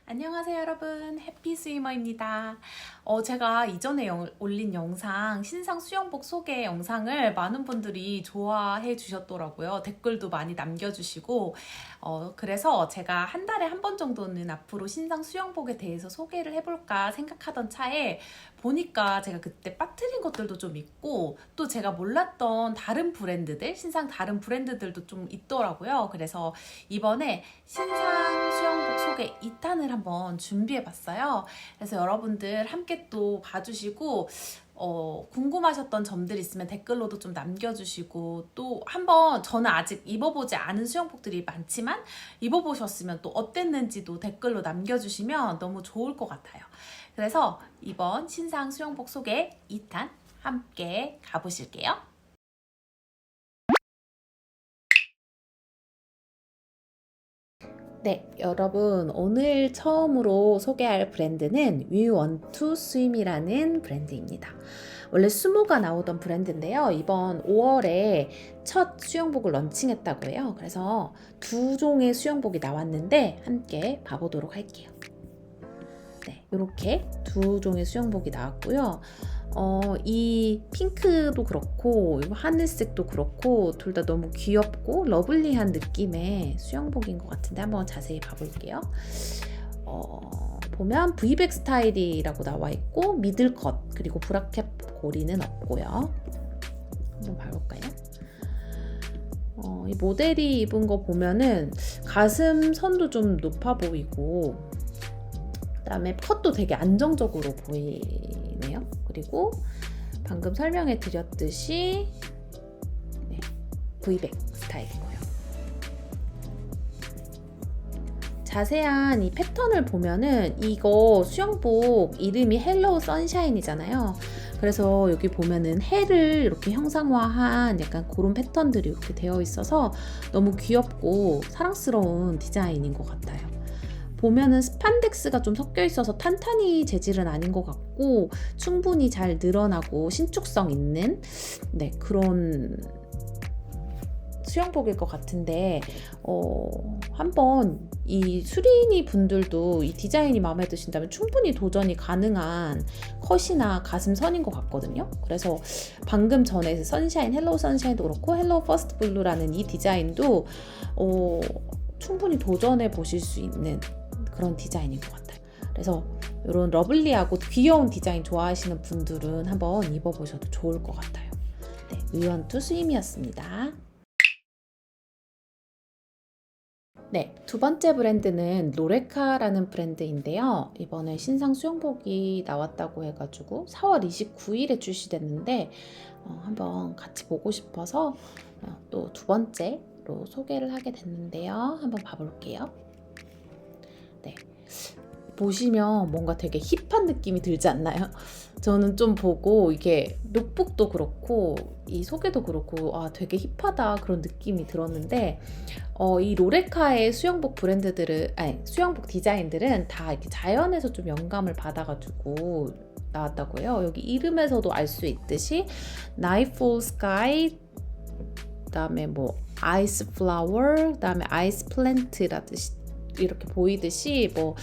안녕하세요 여러분, 해피스위머입니다. 제가 이전에 올린 영상 신상 수영복 소개 영상을 많은 분들이 좋아해 주셨더라고요. 댓글도 많이 남겨주시고 그래서 제가 한 달에 한 번 정도는 앞으로 신상 수영복에 대해서 소개를 해볼까 생각하던 차에 보니까 제가 그때 빠뜨린 것들도 좀 있고 또 제가 몰랐던 다른 브랜드들, 신상 다른 브랜드들도 좀 있더라고요. 그래서 이번에 신상 수영복 소개 2탄을 한번 준비해봤어요. 그래서 여러분들 함께 또 봐주시고 궁금하셨던 점들 있으면 댓글로도 좀 남겨주시고 또 한번 저는 아직 입어보지 않은 수영복들이 많지만 입어보셨으면 또 어땠는지도 댓글로 남겨주시면 너무 좋을 것 같아요. 그래서 이번 신상 수영복 소개 2탄 함께 가보실게요. 네, 여러분 오늘 처음으로 소개할 브랜드는 We Want to Swim이라는 브랜드입니다. 원래 수모가 나오던 브랜드인데요. 이번 5월에 첫 수영복을 런칭했다고 해요. 그래서 두 종의 수영복이 나왔는데 함께 봐보도록 할게요. 네, 이렇게 두 종의 수영복이 나왔고요. 이 핑크도 그렇고 하늘색도 그렇고 둘 다 너무 귀엽고 러블리한 느낌의 수영복인 것 같은데 한번 자세히 봐볼게요. 보면 V백 스타일이라고 나와 있고 미들컷 그리고 브라켓 고리는 없고요. 한번 봐볼까요? 이 모델이 입은 거 보면은 가슴 선도 좀 높아 보이고 그다음에 컷도 되게 안정적으로 보이네요. 그리고 방금 설명해 드렸듯이 V백 스타일이고요. 자세한 이 패턴을 보면은 이거 수영복 이름이 헬로우 선샤인이잖아요. 그래서 여기 보면은 해를 이렇게 형상화한 약간 그런 패턴들이 이렇게 되어 있어서 너무 귀엽고 사랑스러운 디자인인 것 같아요. 보면은 스판덱스가 좀 섞여 있어서 탄탄이 재질은 아닌 것 같고 충분히 잘 늘어나고 신축성 있는 그런 수영복일 것 같은데 한번 이 수린이 분들도 이 디자인이 마음에 드신다면 충분히 도전이 가능한 컷이나 가슴 선인 것 같거든요. 그래서 방금 전에 선샤인, 헬로우 선샤인도 그렇고 헬로우 퍼스트 블루라는 이 디자인도 충분히 도전해 보실 수 있는 그런 디자인인 것 같아요. 그래서 이런 러블리하고 귀여운 디자인 좋아하시는 분들은 한번 입어보셔도 좋을 것 같아요. 네, We Want to Swim이었습니다. 네, 두 번째 브랜드는 로레카라는 브랜드인데요. 이번에 신상 수영복이 나왔다고 해가지고 4월 29일에 출시됐는데 한번 같이 보고 싶어서 또 두 번째로 소개를 하게 됐는데요. 한번 봐볼게요. 네, 보시면 뭔가 되게 힙한 느낌이 들지 않나요? 저는 좀 보고 이게 룩북도 그렇고 이 소개도 그렇고 되게 힙하다 그런 느낌이 들었는데 이 로레카의 수영복 수영복 디자인들은 다 이렇게 자연에서 좀 영감을 받아가지고 나왔다고 해요. 여기 이름에서도 알 수 있듯이 Nightfall Sky, 그다음에 뭐 아이스 플라워, 그다음에 아이스 플랜트라듯이 이렇게 보이듯이 뭐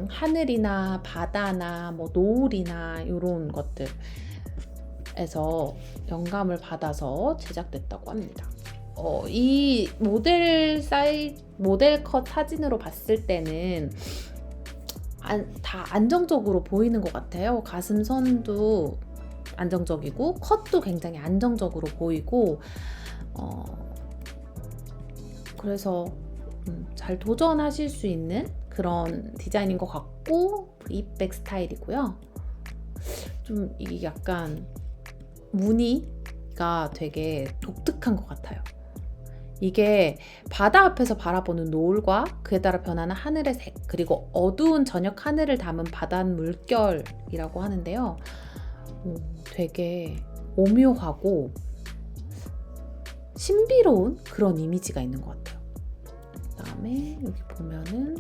하늘이나 바다나 뭐 노을이나 이런 것들에서 영감을 받아서 제작됐다고 합니다. 이 모델 컷 사진으로 봤을 때는 다 안정적으로 보이는 것 같아요. 가슴선도 안정적이고 컷도 굉장히 안정적으로 보이고 그래서 잘 도전하실 수 있는 그런 디자인인 것 같고 V백 스타일이고요. 좀 이게 약간 무늬가 되게 독특한 것 같아요. 이게 바다 앞에서 바라보는 노을과 그에 따라 변하는 하늘의 색 그리고 어두운 저녁 하늘을 담은 바다 물결이라고 하는데요. 되게 오묘하고 신비로운 그런 이미지가 있는 것 같아요. 그다음에 여기 보면은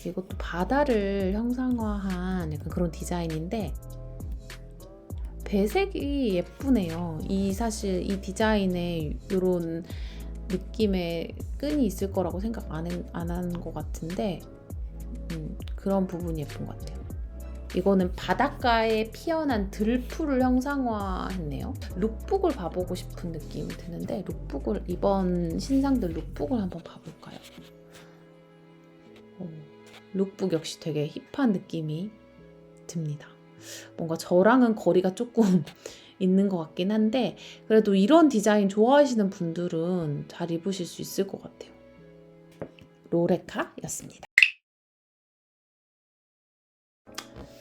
이것도 바다를 형상화한 약간 그런 디자인인데 배색이 예쁘네요. 사실 이 디자인에 이런 느낌의 끈이 있을 거라고 생각 안 한 것 같은데 그런 부분이 예쁜 것 같아요. 이거는 바닷가에 피어난 들풀을 형상화했네요. 룩북을 봐보고 싶은 느낌이 드는데 룩북을 이번 신상들 룩북을 한번 봐볼까요? 룩북 역시 되게 힙한 느낌이 듭니다. 뭔가 저랑은 거리가 조금 있는 것 같긴 한데 그래도 이런 디자인 좋아하시는 분들은 잘 입으실 수 있을 것 같아요. 로레카였습니다.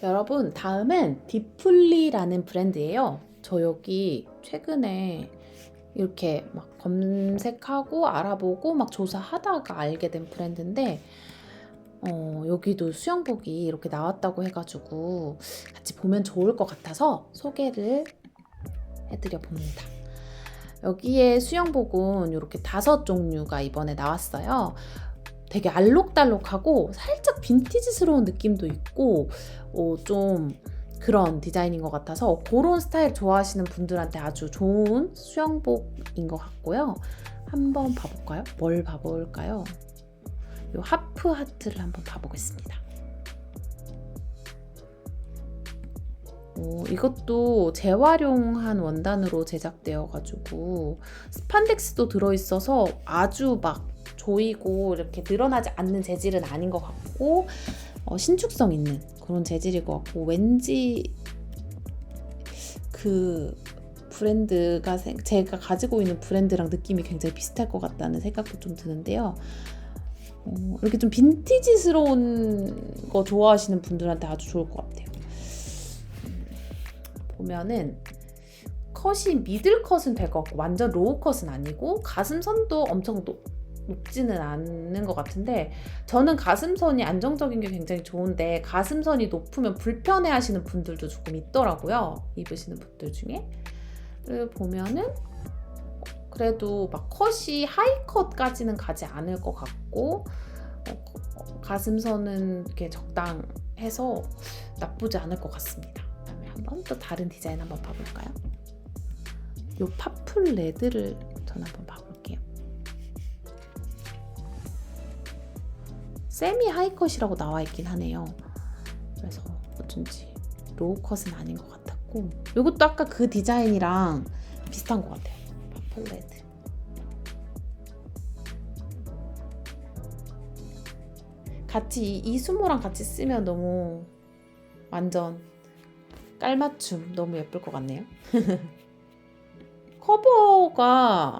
여러분 다음은 디플리라는 브랜드예요. 저 여기 최근에 이렇게 막 검색하고 알아보고 막 조사하다가 알게 된 브랜드인데 여기도 수영복이 이렇게 나왔다고 해가지고 같이 보면 좋을 것 같아서 소개를 해드려 봅니다. 여기에 수영복은 이렇게 5종류가 이번에 나왔어요. 되게 알록달록하고 살짝 빈티지스러운 느낌도 있고 좀 그런 디자인인 것 같아서 그런 스타일 좋아하시는 분들한테 아주 좋은 수영복인 것 같고요. 한번 봐볼까요? 뭘 봐볼까요? 이 하프 하트를 한번 봐보겠습니다. 이것도 재활용한 원단으로 제작되어가지고 스판덱스도 들어있어서 아주 막 조이고 이렇게 늘어나지 않는 재질은 아닌 것 같고 신축성 있는 그런 재질일 것 같고 왠지 그 브랜드가 제가 가지고 있는 브랜드랑 느낌이 굉장히 비슷할 것 같다는 생각도 좀 드는데요. 이렇게 좀 빈티지스러운 거 좋아하시는 분들한테 아주 좋을 것 같아요. 보면은 컷이 미들 컷은 될 것 같고 완전 로우 컷은 아니고 가슴선도 엄청 높지는 않는 것 같은데 저는 가슴선이 안정적인 게 굉장히 좋은데 가슴선이 높으면 불편해 하시는 분들도 조금 있더라고요. 입으시는 분들 중에. 보면은 그래도 막 컷이 하이 컷까지는 가지 않을 것 같고 가슴선은 이렇게 적당해서 나쁘지 않을 것 같습니다. 그다음에 한번 또 다른 디자인 한번 봐볼까요? 이 파플 레드를 전 한번 봐볼게요. 세미 하이컷이라고 나와 있긴 하네요. 그래서 어쩐지 로우 컷은 아닌 것 같았고 이것도 아까 그 디자인이랑 비슷한 것 같아요. 파플 레드. 같이 이 수모랑 같이 쓰면 너무 완전 깔맞춤 너무 예쁠 것 같네요. 커버가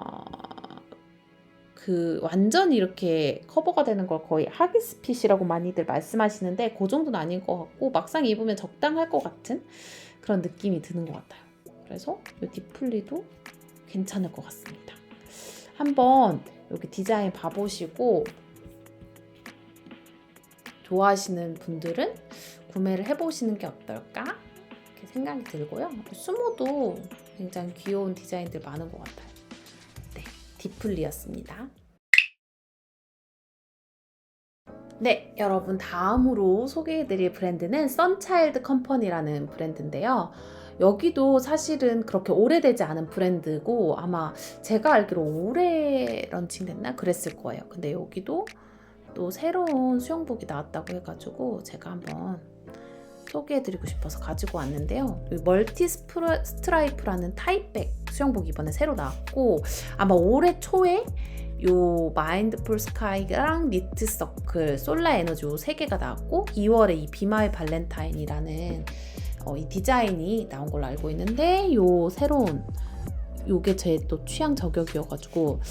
완전히 이렇게 커버가 되는 걸 거의 하기스핏이라고 많이들 말씀하시는데 그 정도는 아닌 것 같고 막상 입으면 적당할 것 같은 그런 느낌이 드는 것 같아요. 그래서 이 디플리도 괜찮을 것 같습니다. 한번 여기 디자인 봐보시고 좋아하시는 분들은 구매를 해보시는 게 어떨까 이렇게 생각이 들고요. 수모도 굉장히 귀여운 디자인들 많은 것 같아요. 네, 디플리였습니다. 네, 여러분 다음으로 소개해드릴 브랜드는 선차일드 컴퍼니라는 브랜드인데요. 여기도 사실은 그렇게 오래되지 않은 브랜드고 아마 제가 알기로 올해 런칭됐나 그랬을 거예요. 근데 여기도 또 새로운 수영복이 나왔다고 해가지고 제가 한번 소개해드리고 싶어서 가지고 왔는데요. 멀티 스트라이프라는 타입백 수영복 이번에 새로 나왔고 아마 올해 초에 요 마인드풀 스카이랑 니트 서클, 솔라 에너지 요 3개가 나왔고 2월에 이 비마이 발렌타인이라는 이 디자인이 나온 걸로 알고 있는데 요 새로운 요게 제 또 취향 저격이어가지고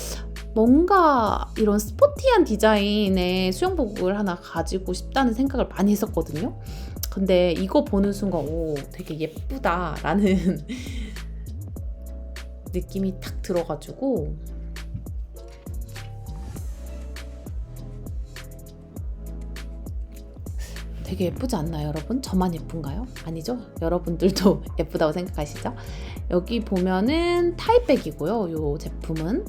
뭔가 이런 스포티한 디자인의 수영복을 하나 가지고 싶다는 생각을 많이 했었거든요. 근데 이거 보는 순간 오 되게 예쁘다라는 느낌이 탁 들어가지고 되게 예쁘지 않나요, 여러분? 저만 예쁜가요? 아니죠? 여러분들도 예쁘다고 생각하시죠? 여기 보면은 타입백이고요. 이 제품은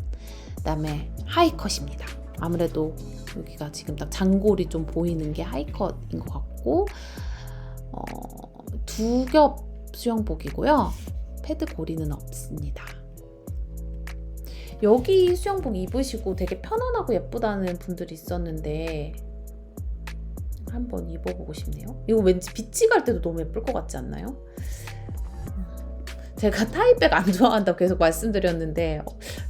그다음에 하이컷입니다. 아무래도 여기가 지금 딱 장골이 좀 보이는 게 하이컷인 것 같고 2겹 수영복이고요. 패드 고리는 없습니다. 여기 수영복 입으시고 되게 편안하고 예쁘다는 분들이 있었는데 한번 입어보고 싶네요. 이거 왠지 비치 갈 때도 너무 예쁠 것 같지 않나요? 제가 타이백 안 좋아한다고 계속 말씀드렸는데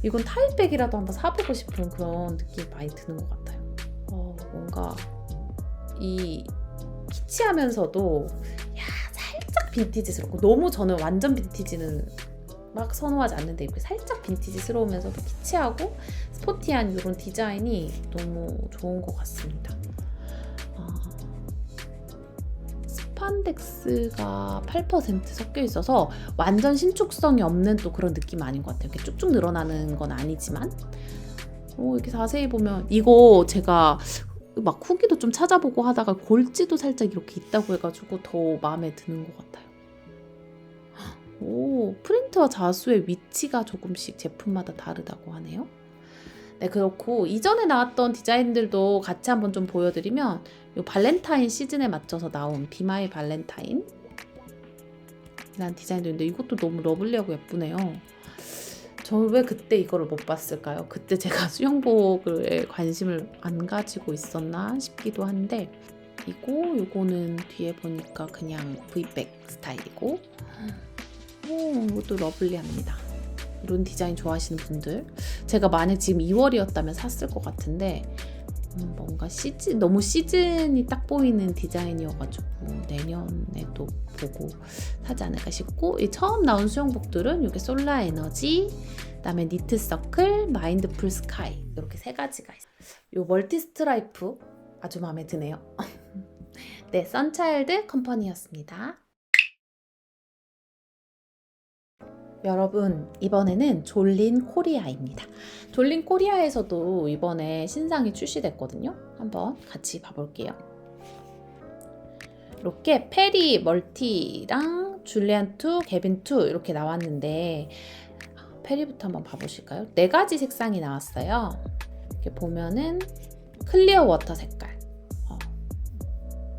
이건 타이백이라도 한번 사보고 싶은 그런 느낌이 많이 드는 것 같아요. 뭔가 이 키치하면서도 살짝 빈티지스럽고, 너무 저는 완전 빈티지는 막 선호하지 않는데 이렇게 살짝 빈티지스러우면서도 키치하고 스포티한 이런 디자인이 너무 좋은 것 같습니다. 스판덱스가 8% 섞여 있어서 완전 신축성이 없는 또 그런 느낌 아닌 것 같아요. 이렇게 쭉쭉 늘어나는 건 아니지만 이렇게 자세히 보면, 이거 제가 막 후기도 좀 찾아보고 하다가 골지도 살짝 이렇게 있다고 해가지고 더 마음에 드는 것 같아요. 프린트와 자수의 위치가 조금씩 제품마다 다르다고 하네요. 네, 그렇고 이전에 나왔던 디자인들도 같이 한번 좀 보여드리면, 이 발렌타인 시즌에 맞춰서 나온 비마이 발렌타인 이라는 디자인도 있는데 이것도 너무 러블리하고 예쁘네요. 저 왜 그때 이거를 못 봤을까요? 그때 제가 수영복에 관심을 안 가지고 있었나 싶기도 한데, 요거는 뒤에 보니까 그냥 V백 스타일이고, 이것도 러블리합니다. 이런 디자인 좋아하시는 분들, 제가 만약 지금 2월이었다면 샀을 것 같은데 뭔가 너무 시즌이 딱 보이는 디자인이어가지고 내년에도 보고 사지 않을까 싶고, 이 처음 나온 수영복들은 이게 솔라 에너지, 그다음에 니트 서클, 마인드풀 스카이, 이렇게 세 가지가 있어요. 이 멀티 스트라이프 아주 마음에 드네요. 네, 선차일드 컴퍼니였습니다. 여러분, 이번에는 졸린 코리아입니다. 졸린 코리아에서도 이번에 신상이 출시됐거든요. 한번 같이 봐볼게요. 이렇게 페리 멀티랑 줄리안 2, 개빈 2 이렇게 나왔는데, 페리부터 한번 봐보실까요? 4가지 색상이 나왔어요. 이렇게 보면은 클리어 워터 색깔,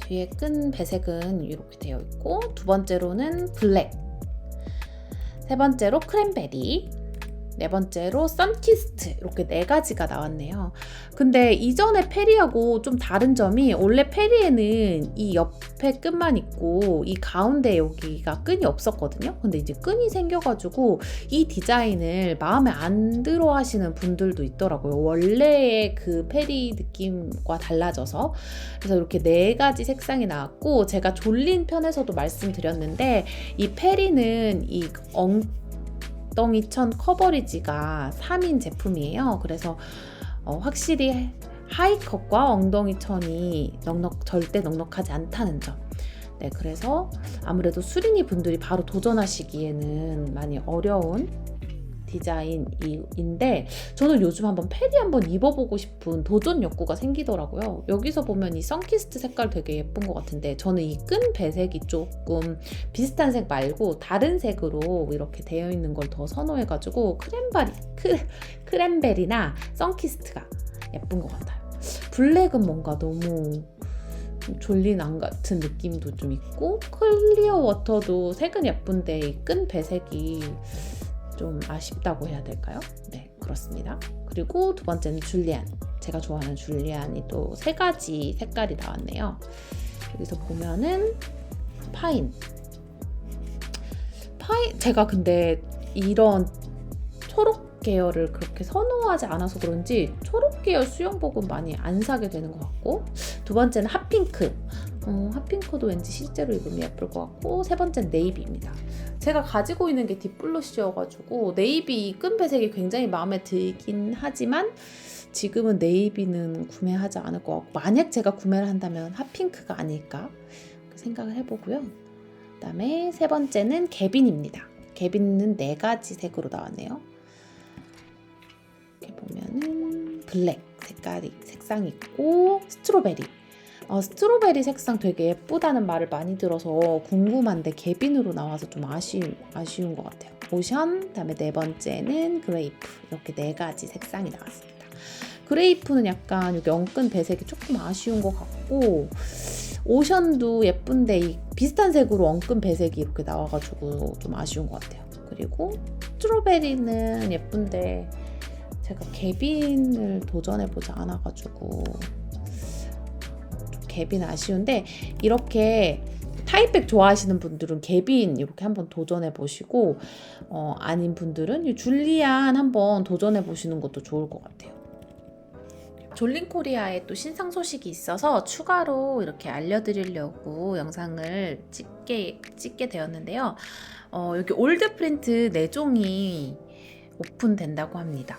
뒤에 끈 배색은 이렇게 되어 있고, 두 번째로는 블랙, 세 번째로 크랜베리, 네 번째로 선키스트, 이렇게 4가지가 나왔네요. 근데 이전에 페리하고 좀 다른 점이, 원래 페리에는 이 옆에 끈만 있고 이 가운데 여기가 끈이 없었거든요. 근데 이제 끈이 생겨가지고 이 디자인을 마음에 안 들어 하시는 분들도 있더라고요. 원래의 그 페리 느낌과 달라져서. 그래서 이렇게 4가지 색상이 나왔고, 제가 졸린 편에서도 말씀드렸는데 이 페리는 이 엉덩이천 커버리지가 3인 제품이에요. 그래서 확실히 하이컷과 엉덩이천이 절대 넉넉하지 않다는 점. 네, 그래서 아무래도 수린이 분들이 바로 도전하시기에는 많이 어려운 디자인인데, 저는 요즘 한번 페리 한번 입어보고 싶은 도전 욕구가 생기더라고요. 여기서 보면 이 선키스트 색깔 되게 예쁜 것 같은데, 저는 이 끈 배색이 조금 비슷한 색 말고 다른 색으로 이렇게 되어 있는 걸 더 선호해가지고 크랜베리나 선키스트가 예쁜 것 같아요. 블랙은 뭔가 너무 졸린 안 같은 느낌도 좀 있고, 클리어 워터도 색은 예쁜데 이 끈 배색이 좀 아쉽다고 해야 될까요? 네, 그렇습니다. 그리고 두 번째는 줄리안. 제가 좋아하는 줄리안이 또 3가지 색깔이 나왔네요. 여기서 보면은 파인. 제가 근데 이런 초록 계열을 그렇게 선호하지 않아서 그런지 초록 계열 수영복은 많이 안 사게 되는 것 같고, 두 번째는 핫핑크. 핫핑크도 왠지 실제로 입으면 예쁠 것 같고, 세 번째는 네이비입니다. 제가 가지고 있는 게 딥블러쉬여가지고 네이비 끈 배색이 굉장히 마음에 들긴 하지만 지금은 네이비는 구매하지 않을 것 같고, 만약 제가 구매를 한다면 핫핑크가 아닐까 생각을 해보고요. 그 다음에 세 번째는 개빈입니다. 개빈은 4가지 색으로 나왔네요. 이렇게 보면은 블랙 색상이 있고, 스트로베리. 스트로베리 색상 되게 예쁘다는 말을 많이 들어서 궁금한데 개빈으로 나와서 좀 아쉬운 것 같아요. 오션, 그다음에 4번째는 그레이프, 이렇게 4가지 색상이 나왔습니다. 그레이프는 약간 여기 엉끈 배색이 조금 아쉬운 것 같고, 오션도 예쁜데 이 비슷한 색으로 엉끈 배색이 이렇게 나와가지고 좀 아쉬운 것 같아요. 그리고 스트로베리는 예쁜데 제가 개빈을 도전해보지 않아가지고 개빈 아쉬운데 이렇게 타입백 좋아하시는 분들은 개빈 이렇게 한번 도전해 보시고 아닌 분들은 이 줄리안 한번 도전해 보시는 것도 좋을 것 같아요. 졸린 코리아에 또 신상 소식이 있어서 추가로 이렇게 알려드리려고 영상을 찍게 되었는데요. 여기 올드 프린트 4종이 오픈된다고 합니다.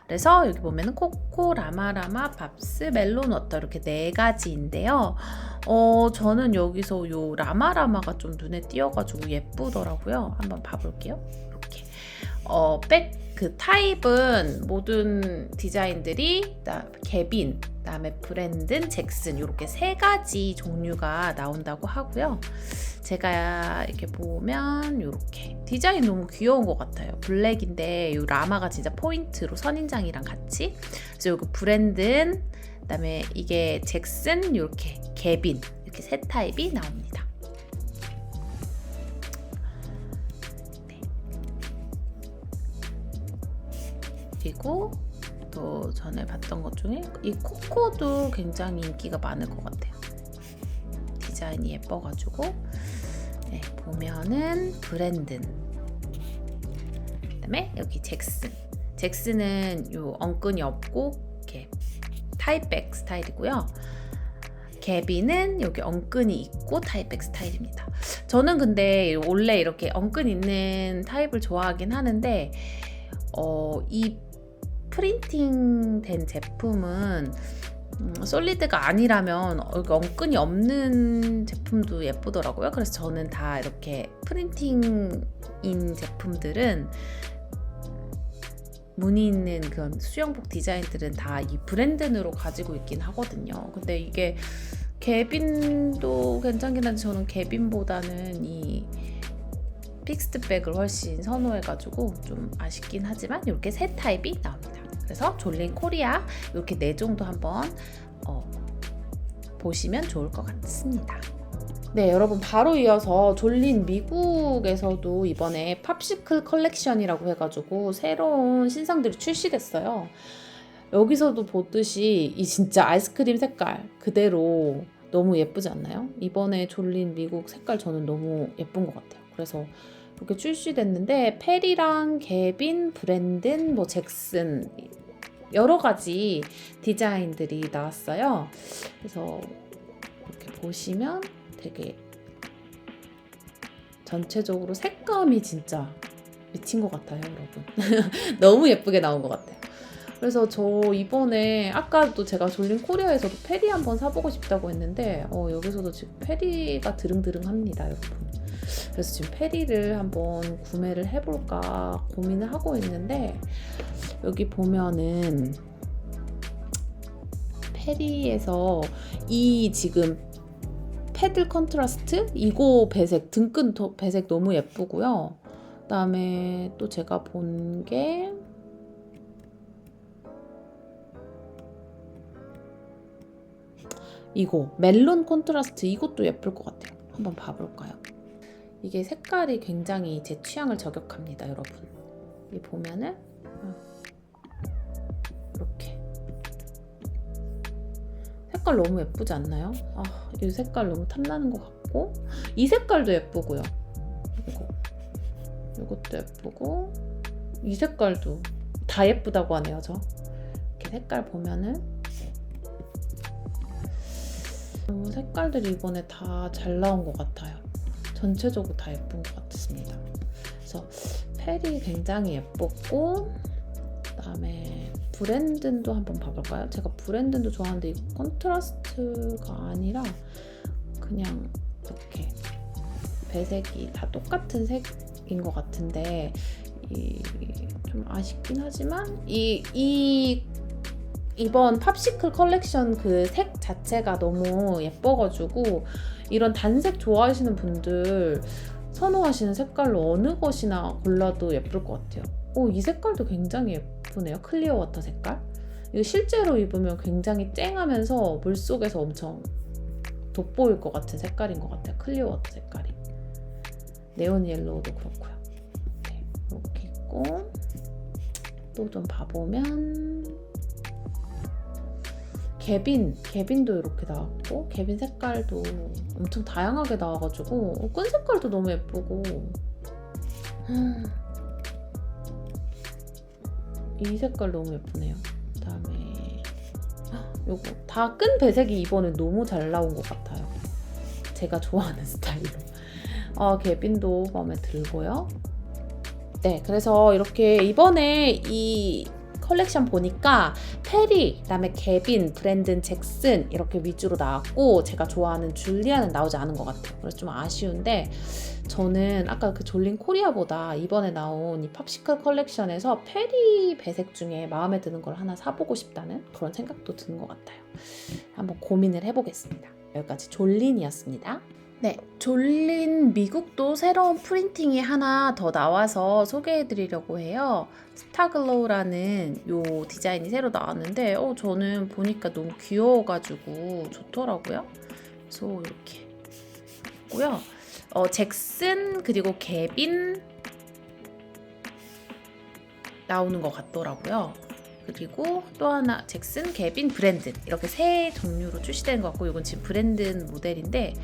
그래서 여기 보면은 코코, 라마라마, 밥스, 멜론워터 이렇게 4가지인데요. 저는 여기서 요 라마라마가 좀 눈에 띄어가지고 예쁘더라고요. 한번 봐볼게요. 이렇게 그 타입은 모든 디자인들이 개빈, 그다음에 브랜든, 잭슨 이렇게 3가지 종류가 나온다고 하고요. 제가 이렇게 보면 이렇게 디자인 너무 귀여운 것 같아요. 블랙인데 이 라마가 진짜 포인트로 선인장이랑 같이. 그래서 여기 브랜든, 그다음에 이게 잭슨, 이렇게 개빈 이렇게 3타입이 나옵니다. 그리고 또 전에 봤던 것 중에 이 코코도 굉장히 인기가 많을 것 같아요. 디자인이 예뻐가지고. 네, 보면은 브랜든, 그다음에 여기 잭슨은 요 엉끈이 없고 이렇게 타입백 스타일이고요. 개빈은 여기 엉끈이 있고 타입백 스타일입니다. 저는 근데 원래 이렇게 엉끈 있는 타입을 좋아하긴 하는데 이 프린팅 된 제품은 솔리드가 아니라면 엉끈이 없는 제품도 예쁘더라고요. 그래서 저는 다 이렇게 프린팅인 제품들은 무늬 있는 그런 수영복 디자인들은 다 이 브랜든으로 가지고 있긴 하거든요. 근데 이게 개빈도 괜찮긴 한데 저는 개빈보다는 이 픽스드백을 훨씬 선호해가지고 좀 아쉽긴 하지만 이렇게 3타입이 나옵니다. 그래서 졸린 코리아 이렇게 4종도 한번 보시면 좋을 것 같습니다. 네, 여러분 바로 이어서 졸린 미국에서도 이번에 팝시클 컬렉션이라고 해가지고 새로운 신상들이 출시됐어요. 여기서도 보듯이 이 진짜 아이스크림 색깔 그대로 너무 예쁘지 않나요? 이번에 졸린 미국 색깔 저는 너무 예쁜 것 같아요. 그래서 이렇게 출시됐는데 페리랑 개빈, 브랜든, 뭐 잭슨 여러 가지 디자인들이 나왔어요. 그래서 이렇게 보시면 되게 전체적으로 색감이 진짜 미친 것 같아요, 여러분. 너무 예쁘게 나온 것 같아요. 그래서 저 이번에 아까도 제가 졸린 코리아에서도 페리 한번 사보고 싶다고 했는데 여기서도 지금 페리가 드릉드릉합니다, 여러분. 그래서 지금 페리를 한번 구매를 해볼까 고민을 하고 있는데 여기 보면은 페리에서 이 지금 패들 컨트라스트 이거 배색 등끈 배색 너무 예쁘고요. 그다음에 또 제가 본 게 이거 멜론 컨트라스트 이것도 예쁠 것 같아요. 한번 봐볼까요? 이게 색깔이 굉장히 제 취향을 저격합니다, 여러분. 이 보면은 이렇게 색깔 너무 예쁘지 않나요? 이 색깔 너무 탐나는 것 같고 이 색깔도 예쁘고요. 이것도 예쁘고 이 색깔도 다 예쁘다고 하네요, 저. 이렇게 색깔 보면은 색깔들이 이번에 다 잘 나온 것 같아요. 전체적으로 다 예쁜 것 같습니다. 그래서 페리 굉장히 예뻤고 그다음에 브랜든도 한번 봐볼까요? 제가 브랜든도 좋아하는데 이거 컨트라스트가 아니라 그냥 이렇게 배색이 다 똑같은 색인 것 같은데 좀 아쉽긴 하지만 이번 팝시클 컬렉션 그 색 자체가 너무 예뻐가지고 이런 단색 좋아하시는 분들 선호하시는 색깔로 어느 것이나 골라도 예쁠 것 같아요. 이 색깔도 굉장히 예쁘네요. 클리어 워터 색깔. 이거 실제로 입으면 굉장히 쨍하면서 물속에서 엄청 돋보일 것 같은 색깔인 것 같아요. 클리어 워터 색깔이. 네온 옐로우도 그렇고요. 네, 이렇게 있고 또 좀 봐보면 개빈도 이렇게 나왔고, 개빈 색깔도 엄청 다양하게 나와가지고 끈 색깔도 너무 예쁘고, 이 색깔 너무 예쁘네요. 그다음에 요거 다 끈 배색이 이번에 너무 잘 나온 것 같아요. 제가 좋아하는 스타일로. 개빈도 마음에 들고요. 네, 그래서 이렇게 이번에 이 컬렉션 보니까 페리, 그다음에 개빈, 브랜든, 잭슨 이렇게 위주로 나왔고, 제가 좋아하는 줄리아는 나오지 않은 것 같아요. 그래서 좀 아쉬운데, 저는 아까 그 졸린 코리아보다 이번에 나온 이 팝시클 컬렉션에서 페리 배색 중에 마음에 드는 걸 하나 사보고 싶다는 그런 생각도 드는 것 같아요. 한번 고민을 해보겠습니다. 여기까지 졸린이었습니다. 네, 졸린 미국도 새로운 프린팅이 하나 더 나와서 소개해드리려고 해요. 스타글로우라는 요 디자인이 새로 나왔는데 저는 보니까 너무 귀여워가지고 좋더라고요. 그래서 이렇게 있고요. 잭슨 그리고 개빈 나오는 것 같더라고요. 그리고 또 하나 잭슨, 개빈, 브랜든 이렇게 세 종류로 출시되는 것 같고, 이건 지금 브랜든 모델인데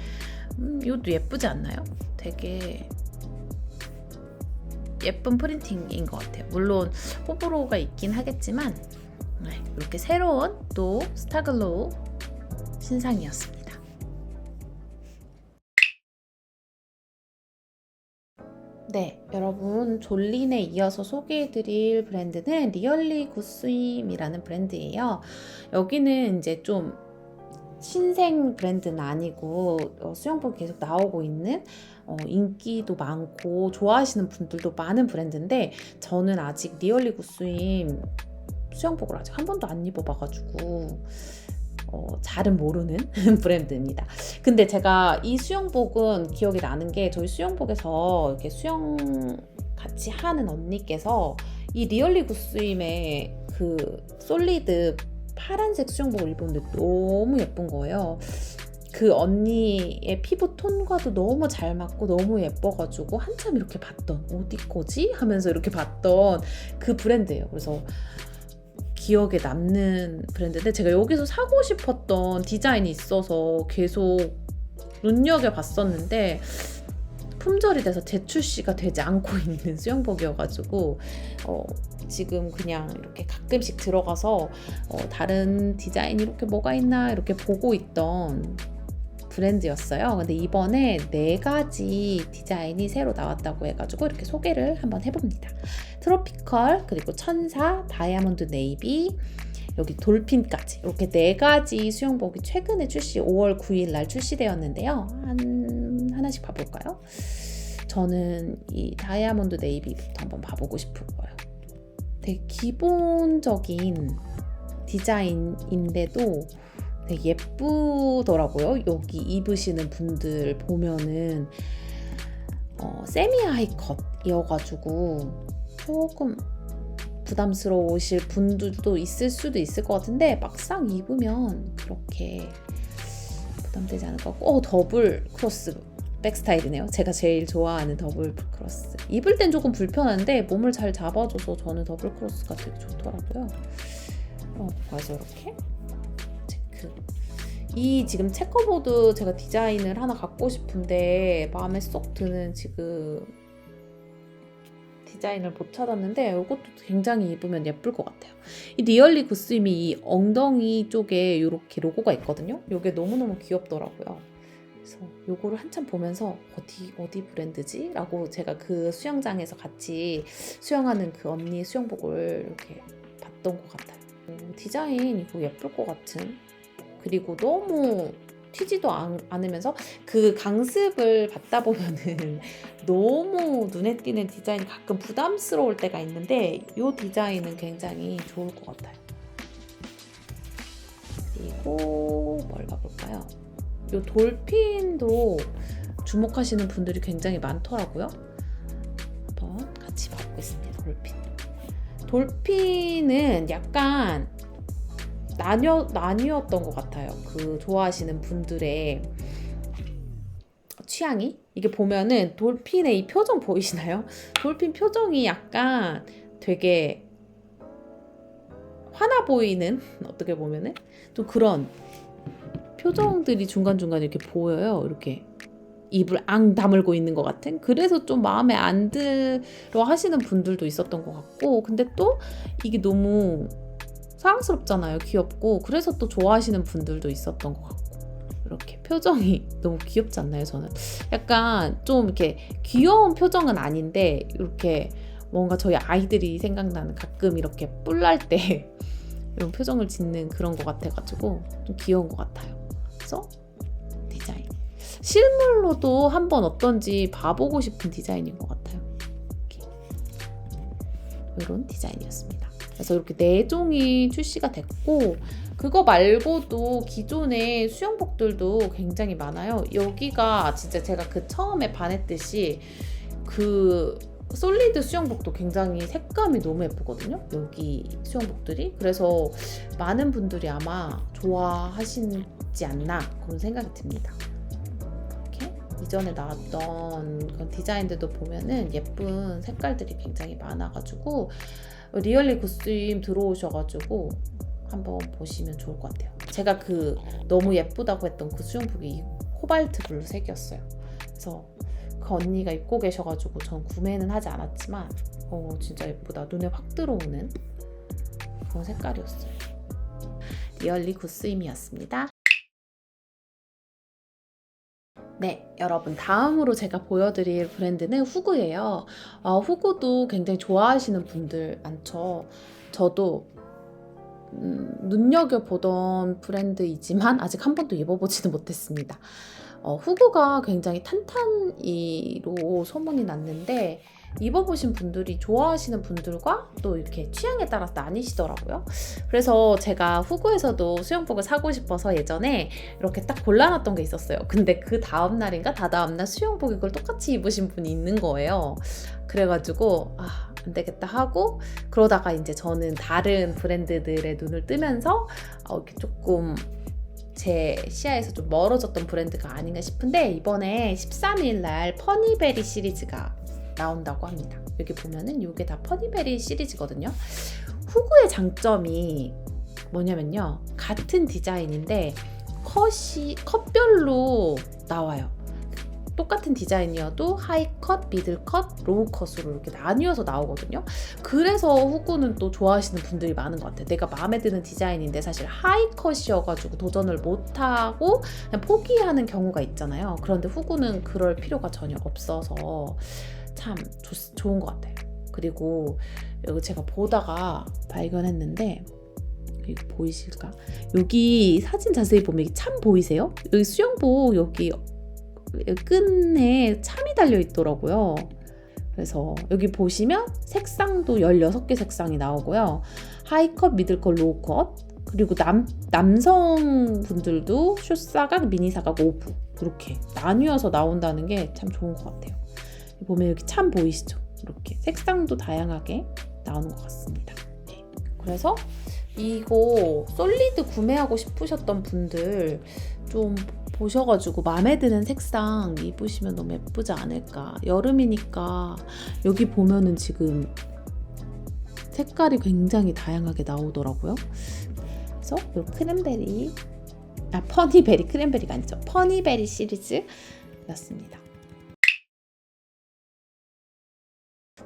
이것도 예쁘지 않나요? 되게 예쁜 프린팅인 것 같아요. 물론 호불호가 있긴 하겠지만 이렇게 새로운 또 스타글로우 신상이었습니다. 네, 여러분, 졸린에 이어서 소개해드릴 브랜드는 리얼리 굿스임이라는 브랜드예요. 여기는 이제 좀 신생 브랜드는 아니고 수영복 계속 나오고 있는 인기도 많고 좋아하시는 분들도 많은 브랜드인데, 저는 아직 리얼리 굿스임 수영복을 아직 한 번도 안 입어봐가지고 잘은 모르는 브랜드입니다. 근데 제가 이 수영복은 기억이 나는 게, 저희 수영복에서 이렇게 수영 같이 하는 언니께서 이 리얼리 굿스임의 그 솔리드 파란색 수영복을 입었는데 너무 예쁜 거예요. 그 언니의 피부 톤과도 너무 잘 맞고 너무 예뻐가지고 한참 이렇게 봤던, 어디 거지? 하면서 이렇게 봤던 그 브랜드예요. 그래서 기억에 남는 브랜드인데, 제가 여기서 사고 싶었던 디자인이 있어서 계속 눈여겨봤었는데 품절이 돼서 재출시가 되지 않고 있는 수영복이어가지고 지금 그냥 이렇게 가끔씩 들어가서 다른 디자인이 이렇게 뭐가 있나 이렇게 보고 있던 브랜드였어요. 근데 이번에 4가지 디자인이 새로 나왔다고 해가지고 이렇게 소개를 한번 해봅니다. 트로피컬, 그리고 천사, 다이아몬드 네이비, 여기 돌핀까지 이렇게 4가지 수영복이 최근에 5월 9일 날 출시되었는데요. 하나씩 봐볼까요? 저는 이 다이아몬드 네이비부터 한번 봐보고 싶은 거예요. 되게 기본적인 디자인인데도 되게 예쁘더라고요. 여기 입으시는 분들 보면은 세미 하이컷이어가지고 조금 부담스러우실 분들도 있을 수도 있을 것 같은데, 막상 입으면 그렇게 부담되지 않을 것 같고, 더블 크로스 백 스타일이네요. 제가 제일 좋아하는 더블 크로스. 입을 땐 조금 불편한데 몸을 잘 잡아줘서 저는 더블 크로스가 되게 좋더라고요. 그래서 이렇게 체크. 이 지금 체커보드 제가 디자인을 하나 갖고 싶은데 마음에 쏙 드는 지금 디자인을 못 찾았는데, 이것도 굉장히 입으면 예쁠 것 같아요. 이 리얼리 굿스임이 이 엉덩이 쪽에 이렇게 로고가 있거든요. 이게 너무너무 귀엽더라고요. 그래서 요거를 한참 보면서 어디 브랜드지? 라고 제가 그 수영장에서 같이 수영하는 그 언니 수영복을 이렇게 봤던 것 같아요. 디자인 이거 예쁠 것 같은, 그리고 너무 튀지도 않으면서 그 강습을 받다 보면은 너무 눈에 띄는 디자인이 가끔 부담스러울 때가 있는데, 이 디자인은 굉장히 좋을 것 같아요. 그리고 뭘 봐볼까요? 이 돌핀도 주목하시는 분들이 굉장히 많더라고요. 한번 같이 봐보겠습니다. 돌핀은 약간 나뉘었던 것 같아요. 그 좋아하시는 분들의 취향이. 이게 보면은 돌핀의 이 표정 보이시나요? 돌핀 표정이 약간 되게 화나 보이는 어떻게 보면은 좀 그런 표정들이 중간중간 이렇게 보여요. 이렇게 입을 앙 다물고 있는 것 같은. 그래서 좀 마음에 안 들어 하시는 분들도 있었던 것 같고, 근데 또 이게 너무 사랑스럽잖아요. 귀엽고. 그래서 또 좋아하시는 분들도 있었던 것 같고. 이렇게 표정이 너무 귀엽지 않나요? 저는 약간 좀 이렇게 귀여운 표정은 아닌데 이렇게 뭔가 저희 아이들이 생각나는, 가끔 이렇게 뿔날 때 이런 표정을 짓는 그런 것 같아가지고 좀 귀여운 것 같아요. 그래서 디자인 실물로도 한번 어떤지 봐보고 싶은 디자인인 것 같아요. 이렇게. 이런 디자인이었습니다. 그래서 이렇게 4종이 출시가 됐고, 그거 말고도 기존의 수영복들도 굉장히 많아요. 여기가 진짜 제가 그 처음에 반했듯이 그 솔리드 수영복도 굉장히 색감이 너무 예쁘거든요. 여기 수영복들이. 그래서 많은 분들이 아마 좋아하시지 않나 그런 생각이 듭니다. 이렇게 이전에 나왔던 그런 디자인들도 보면은 예쁜 색깔들이 굉장히 많아가지고 리얼리 굿스임 들어오셔가지고 한번 보시면 좋을 것 같아요. 제가 그 너무 예쁘다고 했던 그 수영복이 코발트 블루 색이었어요. 그래서 그 언니가 입고 계셔가지고 전 구매는 하지 않았지만 진짜 예쁘다, 눈에 확 들어오는 그런 색깔이었어요. 리얼리 굿스임이었습니다. 네, 여러분, 다음으로 제가 보여드릴 브랜드는 후그예요. 후그도 굉장히 좋아하시는 분들 많죠. 저도 눈여겨보던 브랜드이지만 아직 한 번도 입어보지는 못했습니다. 후그가 굉장히 탄탄이로 소문이 났는데 입어보신 분들이, 좋아하시는 분들과 또 이렇게 취향에 따라서 나뉘시더라고요. 그래서 제가 후그에서도 수영복을 사고 싶어서 예전에 이렇게 딱 골라놨던 게 있었어요. 근데 그 다음날인가 다다음날 수영복 이걸 똑같이 입으신 분이 있는 거예요. 그래가지고 안 되겠다 하고, 그러다가 이제 저는 다른 브랜드들의 눈을 뜨면서 이렇게 조금 제 시야에서 좀 멀어졌던 브랜드가 아닌가 싶은데, 이번에 13일 날 퍼니베리 시리즈가 나온다고 합니다. 여기 보면은 이게 다 퍼니베리 시리즈거든요. 후그의 장점이 뭐냐면요, 같은 디자인인데 컷별로 나와요. 똑같은 디자인이어도 하이컷, 미들컷, 로우컷으로 이렇게 나뉘어서 나오거든요. 그래서 후그는 또 좋아하시는 분들이 많은 것 같아요. 내가 마음에 드는 디자인인데 사실 하이컷이어가지고 도전을 못하고 그냥 포기하는 경우가 있잖아요. 그런데 후그는 그럴 필요가 전혀 없어서 참 좋은 것 같아요. 그리고 여기 제가 보다가 발견했는데, 여기 보이실까? 여기 사진 자세히 보면 이게 참 보이세요? 여기 수영복 여기 끈에 참이 달려 있더라고요. 그래서 여기 보시면 색상도 16개 색상이 나오고요. 하이컷, 미들컷, 로우컷, 그리고 남성분들도 숏사각, 미니사각, 오브 이렇게 나뉘어서 나온다는 게 참 좋은 것 같아요. 보면 여기 참 보이시죠? 이렇게 색상도 다양하게 나오는 것 같습니다. 네. 그래서 이거 솔리드 구매하고 싶으셨던 분들 좀 보셔가지고 마음에 드는 색상 입으시면 너무 예쁘지 않을까. 여름이니까 여기 보면은 지금 색깔이 굉장히 다양하게 나오더라고요. 그래서 이 크랜베리, 퍼니베리, 크랜베리가 아니죠. 퍼니베리 시리즈였습니다.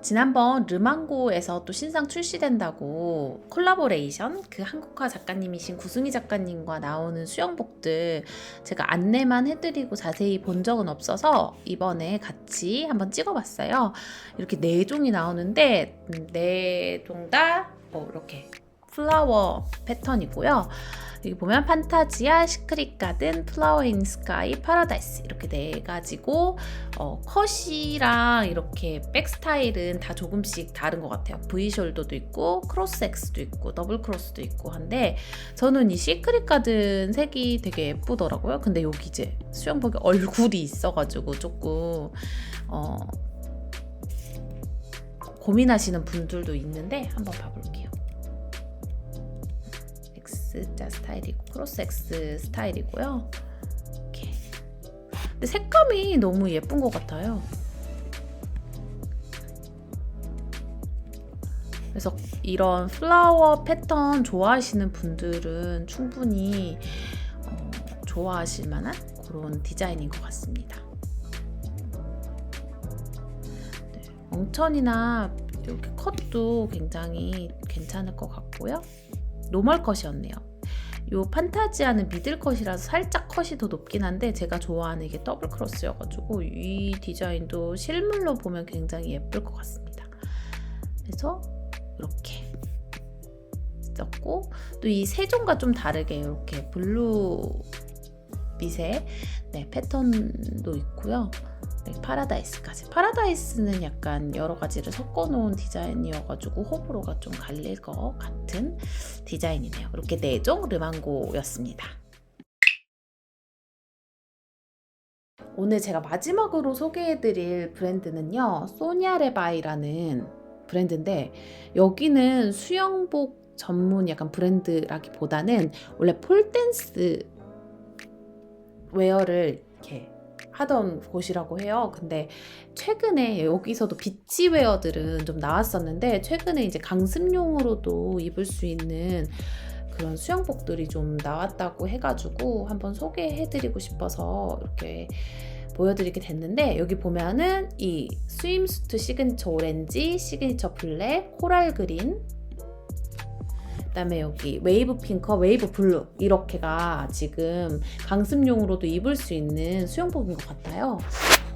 지난번 르망고에서 또 신상 출시된다고 콜라보레이션, 그 한국화 작가님이신 구승희 작가님과 나오는 수영복들 제가 안내만 해드리고 자세히 본 적은 없어서 이번에 같이 한번 찍어봤어요. 이렇게 4종이 나오는데 4종 다 이렇게 플라워 패턴이고요. 여기 보면 판타지아, 시크릿 가든, 플라워 인 스카이, 파라다이스 이렇게 4가지고 컷이랑 이렇게 백 스타일은 다 조금씩 다른 것 같아요. V 숄더도 있고 크로스 X도 있고 더블 크로스도 있고 한데, 저는 이 시크릿 가든 색이 되게 예쁘더라고요. 근데 여기 이제 수영복에 얼굴이 있어가지고 조금 고민하시는 분들도 있는데 한번 봐볼게요. X자 스타일이고 크로스 X 스타일이고요. 이렇게. 근데 색감이 너무 예쁜 것 같아요. 그래서 이런 플라워 패턴 좋아하시는 분들은 충분히 좋아하실 만한 그런 디자인인 것 같습니다. 네, 엉천이나 이렇게 컷도 굉장히 괜찮을 것 같고요. 노멀 컷이었네요. 요 판타지아는 미들 컷이라서 살짝 컷이 더 높긴 한데 제가 좋아하는 이게 더블 크로스여가지고 이 디자인도 실물로 보면 굉장히 예쁠 것 같습니다. 그래서 이렇게 썼고, 또 이 세종과 좀 다르게 이렇게 블루 빛의 패턴도 있고요. 파라다이스까지. 파라다이스는 약간 여러 가지를 섞어 놓은 디자인이어가지고 호불호가 좀 갈릴 것 같은 디자인이네요. 이렇게 4종 르망고였습니다. 오늘 제가 마지막으로 소개해드릴 브랜드는요, 소냐레바이라는 브랜드인데, 여기는 수영복 전문 약간 브랜드라기보다는 원래 폴댄스 웨어를 이렇게 하던 곳이라고 해요. 근데 최근에 여기서도 비치웨어들은 좀 나왔었는데, 최근에 이제 강습용으로도 입을 수 있는 그런 수영복들이 좀 나왔다고 해가지고 한번 소개해드리고 싶어서 이렇게 보여드리게 됐는데, 여기 보면은 이 스임수트 시그니처 오렌지, 시그니처 블랙, 코랄 그린, 그다음에 여기 웨이브 핑크, 웨이브 블루, 이렇게가 지금 강습용으로도 입을 수 있는 수영복인 것 같아요.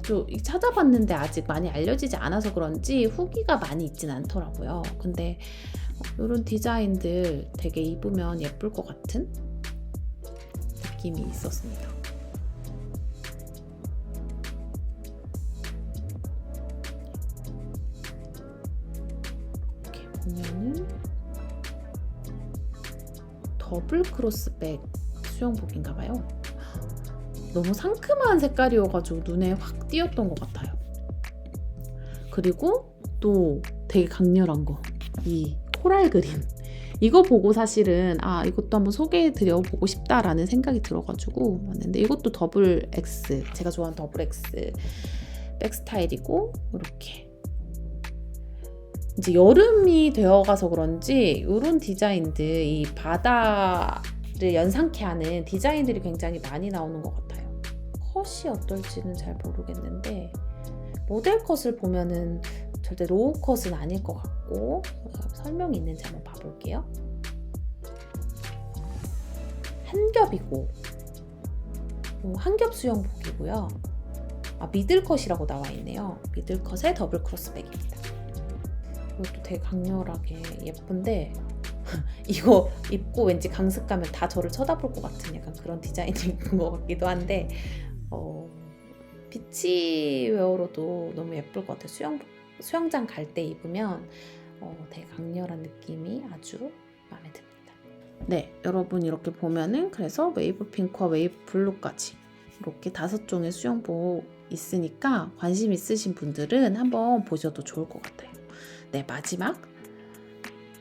또 찾아봤는데 아직 많이 알려지지 않아서 그런지 후기가 많이 있진 않더라고요. 근데 이런 디자인들 되게 입으면 예쁠 것 같은 느낌이 있었습니다. 이렇게 보면은 더블 크로스백 수영복인가봐요. 너무 상큼한 색깔이어가지고 눈에 확 띄었던 것 같아요. 그리고 또 되게 강렬한 거, 이 코랄 그린, 이거 보고 사실은 이것도 한번 소개해드려 보고 싶다라는 생각이 들어가지고 왔는데, 이것도 더블 X, 제가 좋아하는 더블 X 백 스타일이고, 이렇게 이제 여름이 되어가서 그런지 이런 디자인들, 이 바다를 연상케 하는 디자인들이 굉장히 많이 나오는 것 같아요. 컷이 어떨지는 잘 모르겠는데, 모델 컷을 보면은 절대 로우 컷은 아닐 것 같고, 설명이 있는지 한번 봐볼게요. 한 겹이고, 한 겹 수영복이고요. 미들 컷이라고 나와 있네요. 미들 컷의 더블 크로스백입니다. 이것도 되게 강렬하게 예쁜데 이거 입고 왠지 강습 가면 다 저를 쳐다볼 것 같은 약간 그런 디자인인 것 같기도 한데, 비치웨어로도 너무 예쁠 것 같아요. 수영장 갈 때 입으면 되게 강렬한 느낌이 아주 마음에 듭니다. 네, 여러분 이렇게 보면은 그래서 웨이브 핑크와 웨이브 블루까지 이렇게 5종의 수영복 있으니까 관심 있으신 분들은 한번 보셔도 좋을 것 같아요. 네, 마지막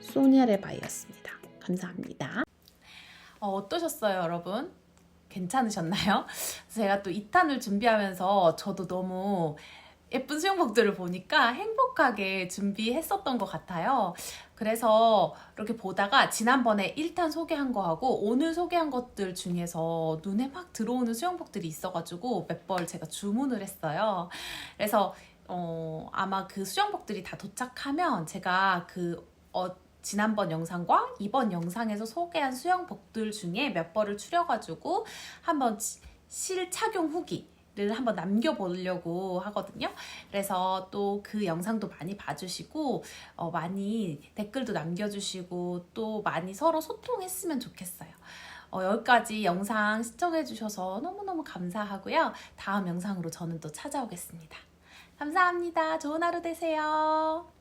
소냐레바이였습니다. 감사합니다. 어떠셨어요, 여러분? 괜찮으셨나요? 제가 또 2탄을 준비하면서 저도 너무 예쁜 수영복들을 보니까 행복하게 준비했었던 것 같아요. 그래서 이렇게 보다가 지난번에 1탄 소개한 거하고 오늘 소개한 것들 중에서 눈에 막 들어오는 수영복들이 있어가지고 몇 벌 제가 주문을 했어요. 그래서 아마 그 수영복들이 다 도착하면 제가 지난번 영상과 이번 영상에서 소개한 수영복들 중에 몇 벌을 추려가지고 한번 실착용 후기를 한번 남겨보려고 하거든요. 그래서 또 그 영상도 많이 봐주시고 많이 댓글도 남겨주시고 또 많이 서로 소통했으면 좋겠어요. 여기까지 영상 시청해주셔서 너무너무 감사하고요. 다음 영상으로 저는 또 찾아오겠습니다. 감사합니다. 좋은 하루 되세요.